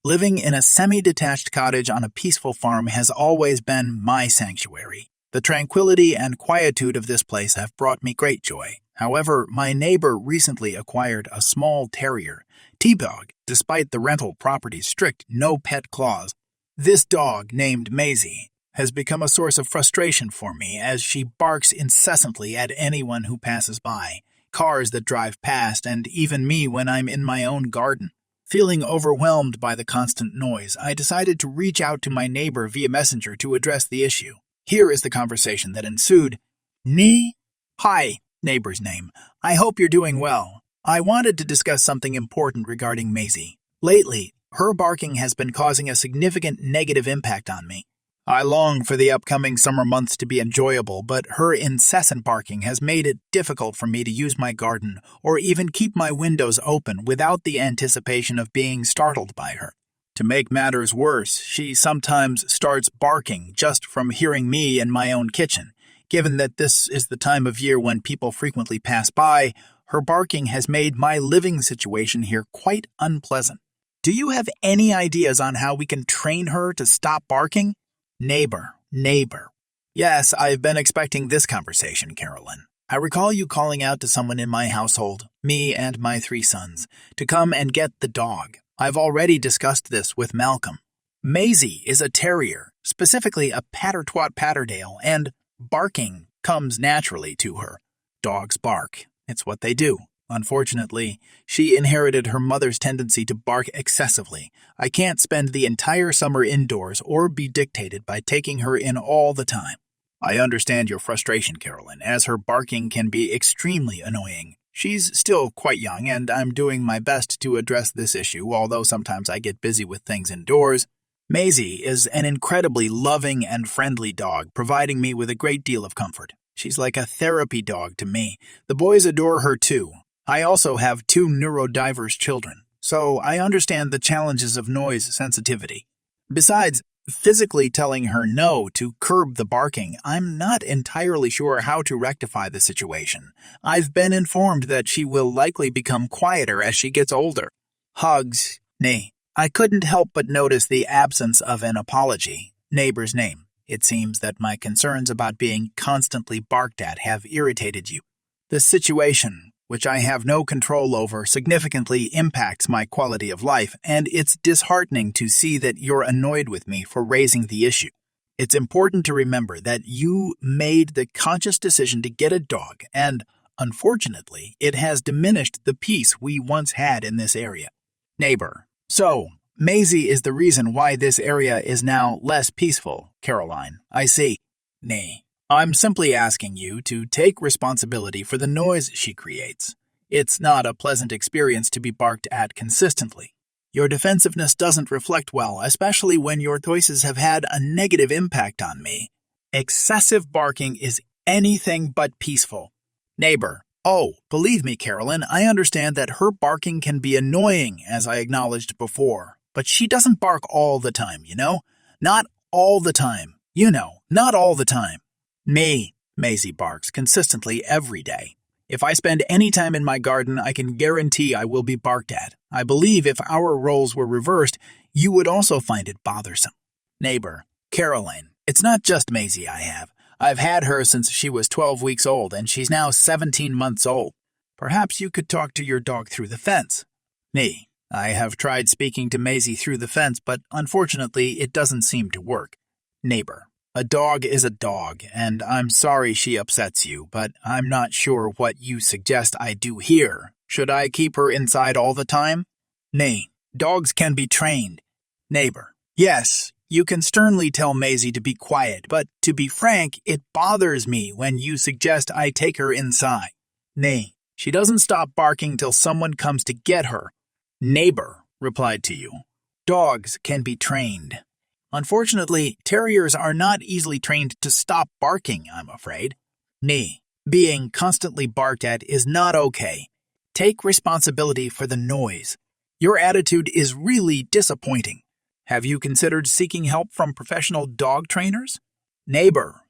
Living in a semi-detached cottage on a peaceful farm has always been my sanctuary. The tranquility and quietude of this place have brought me great joy. However, my neighbor recently acquired a small terrier, T-Dog, despite the rental property's strict no-pet clause. This dog, named Maisie, has become a source of frustration for me as she barks incessantly at anyone who passes by, cars that drive past, and even me when I'm in my own garden. Feeling overwhelmed by the constant noise, I decided to reach out to my neighbor via Messenger to address the issue. Here is the conversation that ensued. Hi, neighbor's name. I hope you're doing well. I wanted to discuss something important regarding Maisie. Lately, her barking has been causing a significant negative impact on me. I long for the upcoming summer months to be enjoyable, but her incessant barking has made it difficult for me to use my garden or even keep my windows open without the anticipation of being startled by her. To make matters worse, she sometimes starts barking just from hearing me in my own kitchen. Given that this is the time of year when people frequently pass by, her barking has made my living situation here quite unpleasant. Do you have any ideas on how we can train her to stop barking? Neighbor. Yes, I've been expecting this conversation, Carolyn. I recall you calling out to someone in my household, me and my 3 sons, to come and get the dog. I've already discussed this with Malcolm. Maisie is a terrier, specifically a Patter-Twat Patterdale, and barking comes naturally to her. Dogs bark. It's what they do. Unfortunately, she inherited her mother's tendency to bark excessively. I can't spend the entire summer indoors or be dictated by taking her in all the time. I understand your frustration, Carolyn, as her barking can be extremely annoying. She's still quite young, and I'm doing my best to address this issue, although sometimes I get busy with things indoors. Maisie is an incredibly loving and friendly dog, providing me with a great deal of comfort. She's like a therapy dog to me. The boys adore her too. I also have 2 neurodiverse children, so I understand the challenges of noise sensitivity. Besides physically telling her no to curb the barking, I'm not entirely sure how to rectify the situation. I've been informed that she will likely become quieter as she gets older. Hugs. I couldn't help but notice the absence of an apology. Neighbor's name. It seems that my concerns about being constantly barked at have irritated you. The situation, which I have no control over, significantly impacts my quality of life, and it's disheartening to see that you're annoyed with me for raising the issue. It's important to remember that you made the conscious decision to get a dog, and, unfortunately, it has diminished the peace we once had in this area. Neighbor. So, Maisie is the reason why this area is now less peaceful, Caroline. I see. I'm simply asking you to take responsibility for the noise she creates. It's not a pleasant experience to be barked at consistently. Your defensiveness doesn't reflect well, especially when your choices have had a negative impact on me. Excessive barking is anything but peaceful. Neighbor. Oh, believe me, Carolyn, I understand that her barking can be annoying, as I acknowledged before. But she doesn't bark all the time, Not all the time. Not all the time. Maisie barks consistently every day. If I spend any time in my garden, I can guarantee I will be barked at. I believe if our roles were reversed, you would also find it bothersome. Neighbor. Caroline, it's not just Maisie I have. I've had her since she was 12 weeks old, and she's now 17 months old. Perhaps you could talk to your dog through the fence. I have tried speaking to Maisie through the fence, but unfortunately it doesn't seem to work. Neighbor. A dog is a dog, and I'm sorry she upsets you, but I'm not sure what you suggest I do here. Should I keep her inside all the time? Dogs can be trained. Neighbor. Yes, you can sternly tell Maisie to be quiet, but to be frank, it bothers me when you suggest I take her inside. She doesn't stop barking till someone comes to get her. Neighbor replied to you. Dogs can be trained. Unfortunately, terriers are not easily trained to stop barking, I'm afraid. Being constantly barked at is not okay. Take responsibility for the noise. Your attitude is really disappointing. Have you considered seeking help from professional dog trainers? Neighbor,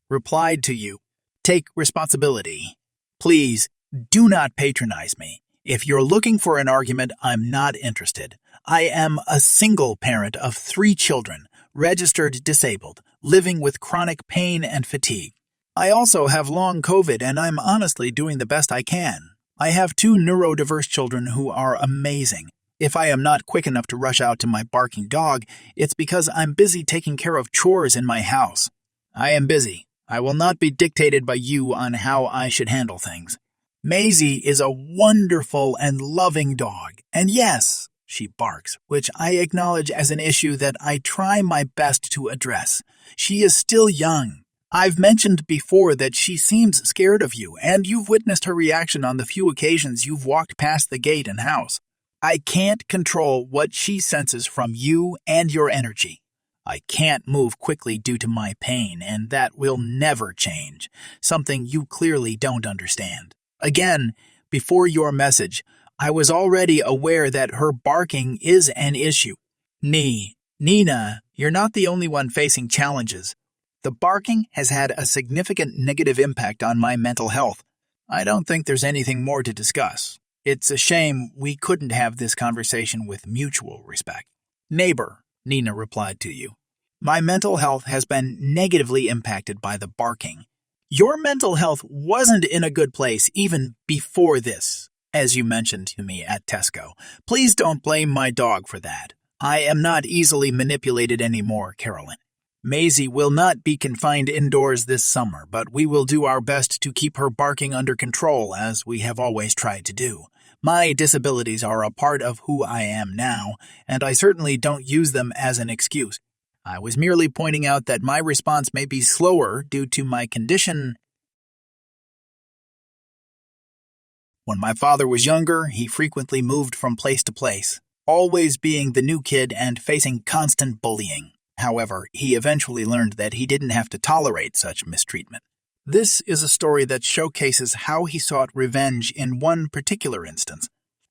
replied to you. Take responsibility. Please, do not patronize me. If you're looking for an argument, I'm not interested. I am a single parent of 3 children, registered disabled, living with chronic pain and fatigue. I also have long COVID and I'm honestly doing the best I can. I have 2 neurodiverse children who are amazing. If I am not quick enough to rush out to my barking dog, it's because I'm busy taking care of chores in my house. I am busy. I will not be dictated by you on how I should handle things. Maisie is a wonderful and loving dog, and yes, she barks, which I acknowledge as an issue that I try my best to address. She is still young. I've mentioned before that she seems scared of you, and you've witnessed her reaction on the few occasions you've walked past the gate and house. I can't control what she senses from you and your energy. I can't move quickly due to my pain, and that will never change, something you clearly don't understand. Again, before your message, I was already aware that her barking is an issue. Nina, you're not the only one facing challenges. The barking has had a significant negative impact on my mental health. I don't think there's anything more to discuss. It's a shame we couldn't have this conversation with mutual respect. Neighbor, Nina replied to you. My mental health has been negatively impacted by the barking. Your mental health wasn't in a good place even before this, as you mentioned to me at Tesco. Please don't blame my dog for that. I am not easily manipulated anymore, Carolyn. Maisie will not be confined indoors this summer, but we will do our best to keep her barking under control, as we have always tried to do. My disabilities are a part of who I am now, and I certainly don't use them as an excuse. I was merely pointing out that my response may be slower due to my condition. When my father was younger, he frequently moved from place to place, always being the new kid and facing constant bullying. However, he eventually learned that he didn't have to tolerate such mistreatment. This is a story that showcases how he sought revenge in one particular instance.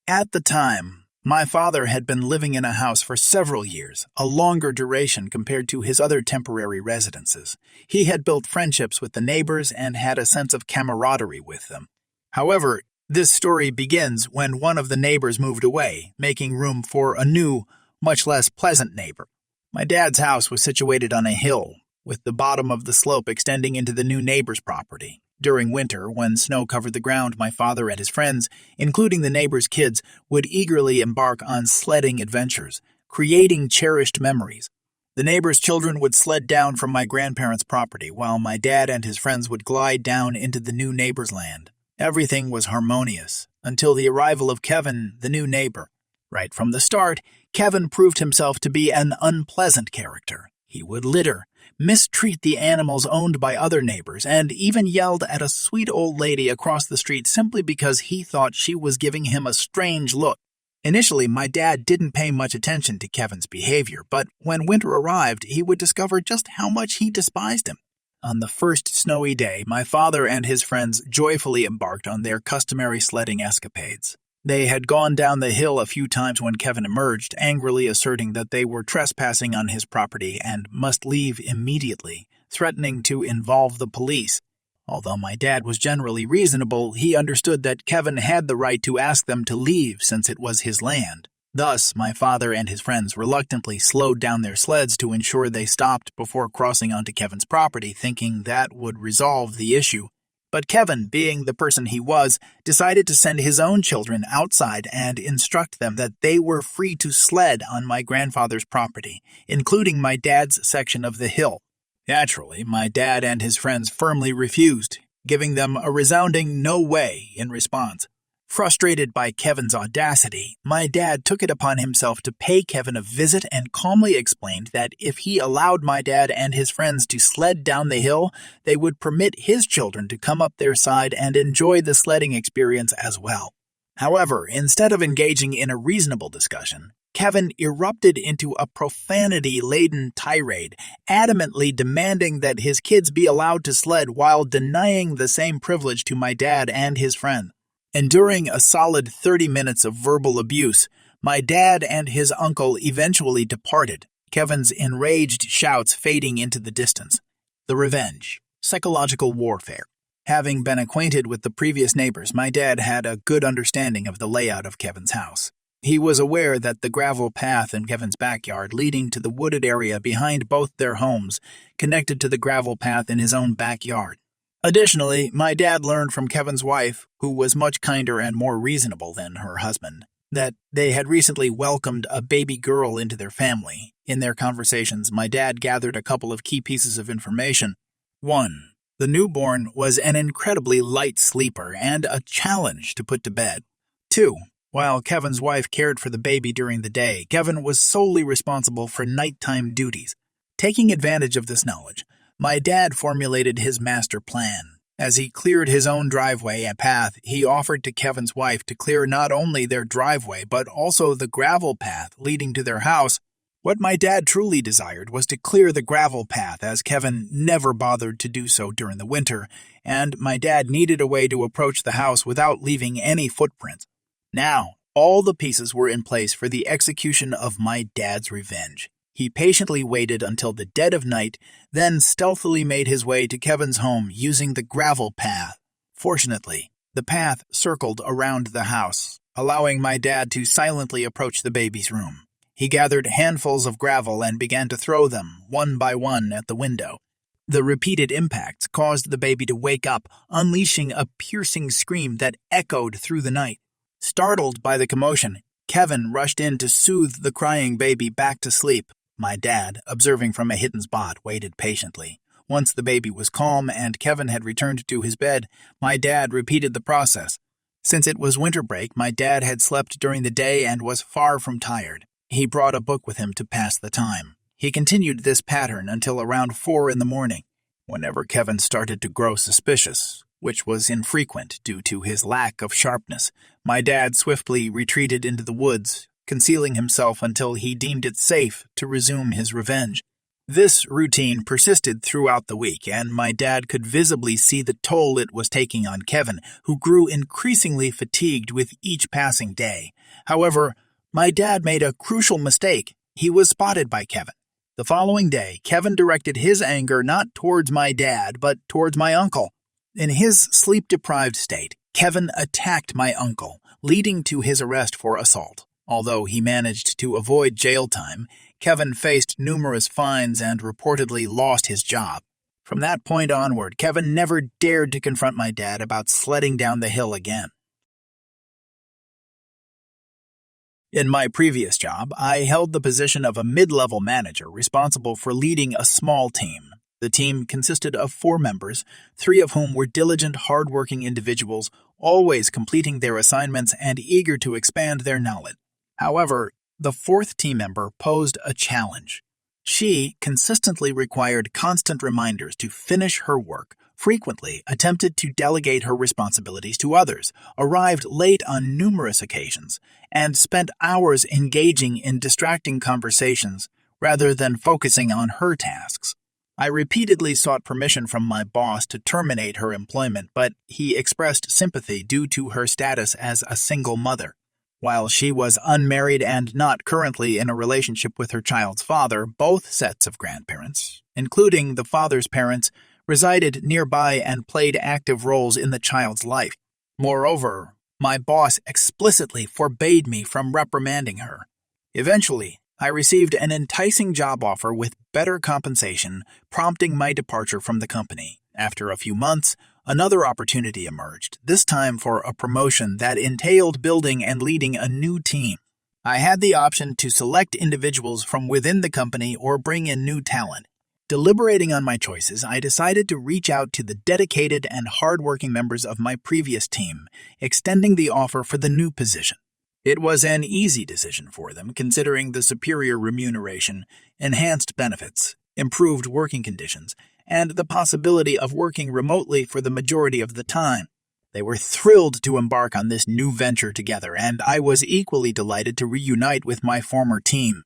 At the time, my father had been living in a house for several years, a longer duration compared to his other temporary residences. He had built friendships with the neighbors and had a sense of camaraderie with them. However, this story begins when one of the neighbors moved away, making room for a new, much less pleasant neighbor. My dad's house was situated on a hill, with the bottom of the slope extending into the new neighbor's property. During winter, when snow covered the ground, my father and his friends, including the neighbor's kids, would eagerly embark on sledding adventures, creating cherished memories. The neighbor's children would sled down from my grandparents' property, while my dad and his friends would glide down into the new neighbor's land. Everything was harmonious, until the arrival of Kevin, the new neighbor. Right from the start, Kevin proved himself to be an unpleasant character. He would litter, mistreat the animals owned by other neighbors, and even yelled at a sweet old lady across the street simply because he thought she was giving him a strange look. Initially, my dad didn't pay much attention to Kevin's behavior, but when winter arrived, he would discover just how much he despised him. On the first snowy day, my father and his friends joyfully embarked on their customary sledding escapades. They had gone down the hill a few times when Kevin emerged, angrily asserting that they were trespassing on his property and must leave immediately, threatening to involve the police. Although my dad was generally reasonable, he understood that Kevin had the right to ask them to leave since it was his land. Thus, my father and his friends reluctantly slowed down their sleds to ensure they stopped before crossing onto Kevin's property, thinking that would resolve the issue. But Kevin, being the person he was, decided to send his own children outside and instruct them that they were free to sled on my grandfather's property, including my dad's section of the hill. Naturally, my dad and his friends firmly refused, giving them a resounding no way in response. Frustrated by Kevin's audacity, my dad took it upon himself to pay Kevin a visit and calmly explained that if he allowed my dad and his friends to sled down the hill, they would permit his children to come up their side and enjoy the sledding experience as well. However, instead of engaging in a reasonable discussion, Kevin erupted into a profanity-laden tirade, adamantly demanding that his kids be allowed to sled while denying the same privilege to my dad and his friend. Enduring a solid 30 minutes of verbal abuse, my dad and his uncle eventually departed, Kevin's enraged shouts fading into the distance. The revenge. Psychological warfare. Having been acquainted with the previous neighbors, my dad had a good understanding of the layout of Kevin's house. He was aware that the gravel path in Kevin's backyard leading to the wooded area behind both their homes connected to the gravel path in his own backyard. Additionally, my dad learned from Kevin's wife, who was much kinder and more reasonable than her husband, that they had recently welcomed a baby girl into their family. In their conversations, my dad gathered a couple of key pieces of information. 1. The newborn was an incredibly light sleeper and a challenge to put to bed. 2. While Kevin's wife cared for the baby during the day, Kevin was solely responsible for nighttime duties. Taking advantage of this knowledge, my dad formulated his master plan. As he cleared his own driveway and path, he offered to Kevin's wife to clear not only their driveway but also the gravel path leading to their house. What my dad truly desired was to clear the gravel path, as Kevin never bothered to do so during the winter, and my dad needed a way to approach the house without leaving any footprints. Now, all the pieces were in place for the execution of my dad's revenge. He patiently waited until the dead of night, then stealthily made his way to Kevin's home using the gravel path. Fortunately, the path circled around the house, allowing my dad to silently approach the baby's room. He gathered handfuls of gravel and began to throw them, one by one, at the window. The repeated impacts caused the baby to wake up, unleashing a piercing scream that echoed through the night. Startled by the commotion, Kevin rushed in to soothe the crying baby back to sleep. My dad, observing from a hidden spot, waited patiently. Once the baby was calm and Kevin had returned to his bed, my dad repeated the process. Since it was winter break, my dad had slept during the day and was far from tired. He brought a book with him to pass the time. He continued this pattern until around 4 in the morning. Whenever Kevin started to grow suspicious, which was infrequent due to his lack of sharpness, my dad swiftly retreated into the woods, concealing himself until he deemed it safe to resume his revenge. This routine persisted throughout the week, and my dad could visibly see the toll it was taking on Kevin, who grew increasingly fatigued with each passing day. However, my dad made a crucial mistake. He was spotted by Kevin. The following day, Kevin directed his anger not towards my dad, but towards my uncle. In his sleep-deprived state, Kevin attacked my uncle, leading to his arrest for assault. Although he managed to avoid jail time, Kevin faced numerous fines and reportedly lost his job. From that point onward, Kevin never dared to confront my dad about sledding down the hill again. In my previous job, I held the position of a mid-level manager responsible for leading a small team. The team consisted of 4 members, 3 of whom were diligent, hard-working individuals, always completing their assignments and eager to expand their knowledge. However, the 4th team member posed a challenge. She consistently required constant reminders to finish her work, frequently attempted to delegate her responsibilities to others, arrived late on numerous occasions, and spent hours engaging in distracting conversations rather than focusing on her tasks. I repeatedly sought permission from my boss to terminate her employment, but he expressed sympathy due to her status as a single mother. While she was unmarried and not currently in a relationship with her child's father, both sets of grandparents, including the father's parents, resided nearby and played active roles in the child's life. Moreover, my boss explicitly forbade me from reprimanding her. Eventually, I received an enticing job offer with better compensation, prompting my departure from the company. After a few months, another opportunity emerged, this time for a promotion that entailed building and leading a new team. I had the option to select individuals from within the company or bring in new talent. Deliberating on my choices, I decided to reach out to the dedicated and hardworking members of my previous team, extending the offer for the new position. It was an easy decision for them, considering the superior remuneration, enhanced benefits, improved working conditions, and the possibility of working remotely for the majority of the time. They were thrilled to embark on this new venture together, and I was equally delighted to reunite with my former team.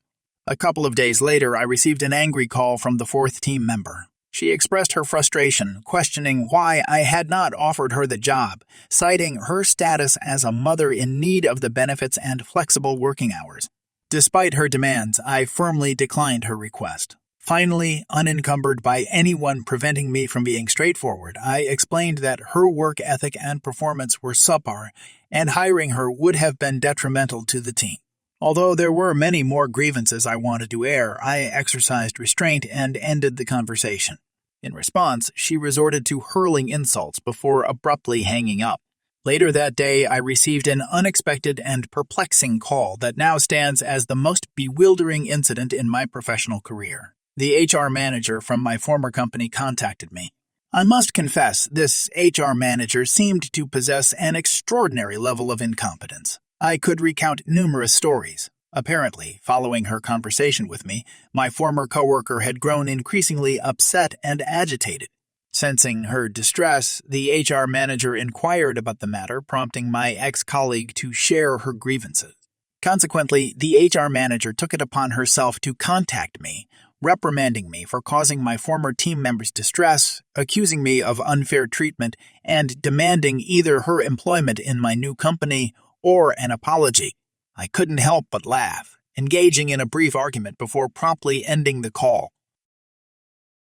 A couple of days later, I received an angry call from the 4th team member. She expressed her frustration, questioning why I had not offered her the job, citing her status as a mother in need of the benefits and flexible working hours. Despite her demands, I firmly declined her request. Finally, unencumbered by anyone preventing me from being straightforward, I explained that her work ethic and performance were subpar, and hiring her would have been detrimental to the team. Although there were many more grievances I wanted to air, I exercised restraint and ended the conversation. In response, she resorted to hurling insults before abruptly hanging up. Later that day, I received an unexpected and perplexing call that now stands as the most bewildering incident in my professional career. The HR manager from my former company contacted me. I must confess, this HR manager seemed to possess an extraordinary level of incompetence. I could recount numerous stories. Apparently, following her conversation with me, my former coworker had grown increasingly upset and agitated. Sensing her distress, the HR manager inquired about the matter, prompting my ex-colleague to share her grievances. Consequently, the HR manager took it upon herself to contact me, reprimanding me for causing my former team members distress, accusing me of unfair treatment, and demanding either her employment in my new company or an apology. I couldn't help but laugh, engaging in a brief argument before promptly ending the call.